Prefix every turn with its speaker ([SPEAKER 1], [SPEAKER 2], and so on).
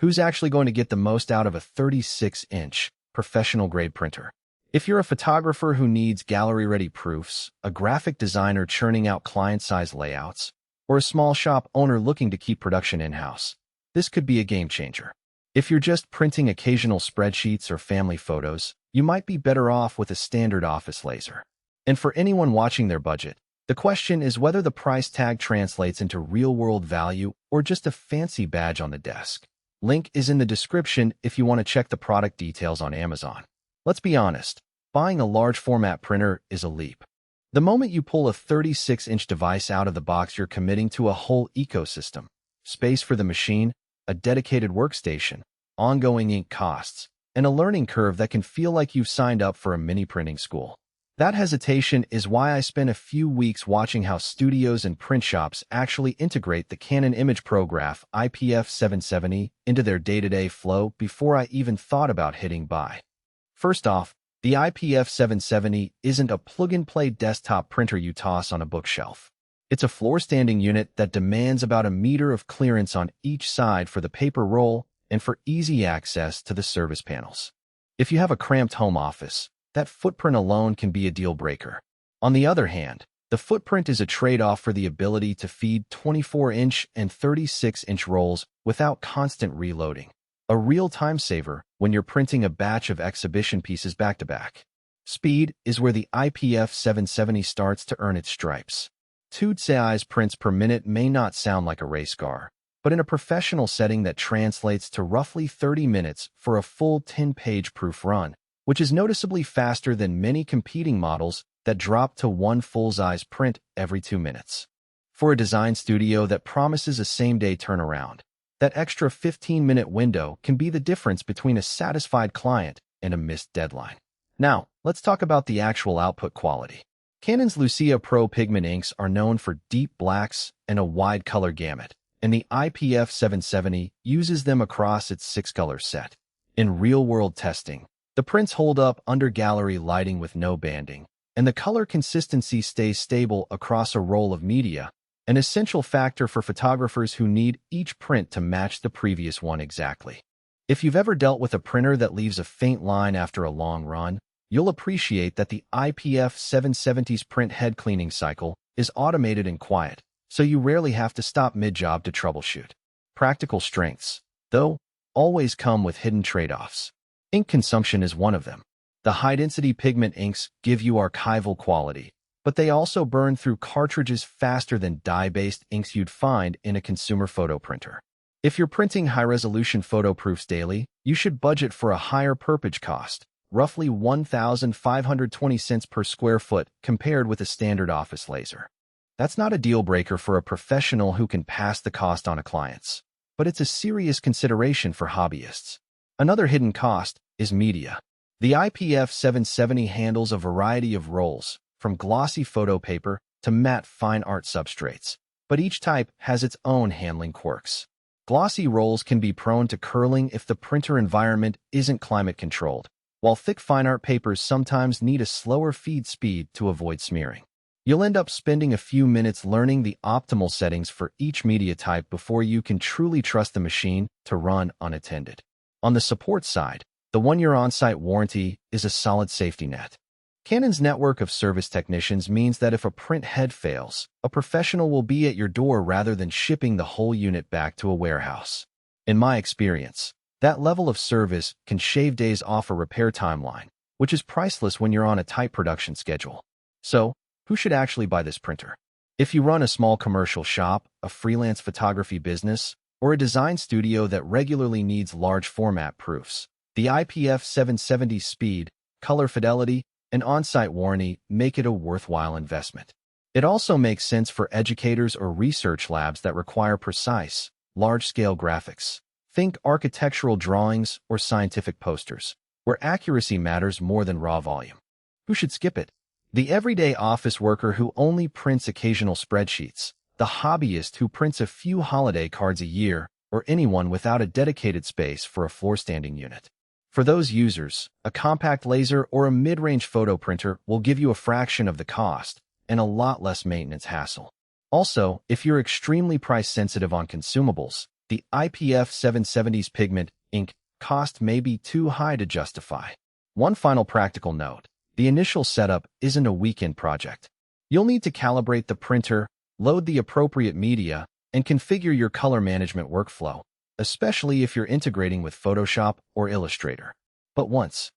[SPEAKER 1] Who's actually going to get the most out of a 36-inch professional-grade printer? If you're a photographer who needs gallery-ready proofs, a graphic designer churning out client-size layouts, or a small shop owner looking to keep production in-house, this could be a game-changer. If you're just printing occasional spreadsheets or family photos, you might be better off with a standard office laser. And for anyone watching their budget, the question is whether the price tag translates into real-world value or just a fancy badge on the desk. Link is in the description if you want to check the product details on Amazon. Let's be honest, buying a large format printer is a leap. The moment you pull a 36-inch device out of the box, you're committing to a whole ecosystem. Space for the machine, a dedicated workstation, ongoing ink costs, and a learning curve that can feel like you've signed up for a mini printing school. That hesitation is why I spent a few weeks watching how studios and print shops actually integrate the Canon imagePROGRAF iPF770 into their day-to-day flow before I even thought about hitting buy. First off, the iPF770 isn't a plug-and-play desktop printer you toss on a bookshelf. It's a floor-standing unit that demands about a meter of clearance on each side for the paper roll and for easy access to the service panels. If you have a cramped home office, that footprint alone can be a deal-breaker. On the other hand, the footprint is a trade-off for the ability to feed 24-inch and 36-inch rolls without constant reloading. A real time saver when you're printing a batch of exhibition pieces back-to-back. Speed is where the iPF770 starts to earn its stripes. 2 size prints per minute may not sound like a race car, but in a professional setting that translates to roughly 30 minutes for a full 10-page proof run, which is noticeably faster than many competing models that drop to 1 full-size print every 2 minutes. For a design studio that promises a same-day turnaround, that extra 15-minute window can be the difference between a satisfied client and a missed deadline. Now, let's talk about the actual output quality. Canon's Lucia Pro pigment inks are known for deep blacks and a wide color gamut, and the iPF770 uses them across its 6-color set. In real-world testing, the prints hold up under gallery lighting with no banding, and the color consistency stays stable across a roll of media, an essential factor for photographers who need each print to match the previous one exactly. If you've ever dealt with a printer that leaves a faint line after a long run, you'll appreciate that the iPF770's print head cleaning cycle is automated and quiet, so you rarely have to stop mid-job to troubleshoot. Practical strengths, though, always come with hidden trade-offs. Ink consumption is one of them. The high-density pigment inks give you archival quality, but they also burn through cartridges faster than dye-based inks you'd find in a consumer photo printer. If you're printing high-resolution photo proofs daily, you should budget for a higher perpage cost, roughly 1,520 cents per square foot compared with a standard office laser. That's not a deal-breaker for a professional who can pass the cost on to clients, but it's a serious consideration for hobbyists. Another hidden cost is media. The iPF770 handles a variety of rolls, from glossy photo paper to matte fine art substrates, but each type has its own handling quirks. Glossy rolls can be prone to curling if the printer environment isn't climate-controlled, while thick fine art papers sometimes need a slower feed speed to avoid smearing. You'll end up spending a few minutes learning the optimal settings for each media type before you can truly trust the machine to run unattended. On the support side, the 1-year on-site warranty is a solid safety net. Canon's network of service technicians means that if a print head fails, a professional will be at your door rather than shipping the whole unit back to a warehouse. In my experience, that level of service can shave days off a repair timeline, which is priceless when you're on a tight production schedule. So, who should actually buy this printer? If you run a small commercial shop, a freelance photography business, or a design studio that regularly needs large format proofs, the iPF770 speed, color fidelity, and on-site warranty make it a worthwhile investment. It also makes sense for educators or research labs that require precise, large-scale graphics. Think architectural drawings or scientific posters, where accuracy matters more than raw volume. Who should skip it? The everyday office worker who only prints occasional spreadsheets, the hobbyist who prints a few holiday cards a year, or anyone without a dedicated space for a floor-standing unit. For those users, a compact laser or a mid-range photo printer will give you a fraction of the cost and a lot less maintenance hassle. Also, if you're extremely price-sensitive on consumables, the IPF770's pigment ink cost may be too high to justify. One final practical note: the initial setup isn't a weekend project. You'll need to calibrate the printer, load the appropriate media, and configure your color management workflow, especially if you're integrating with Photoshop or Illustrator. But once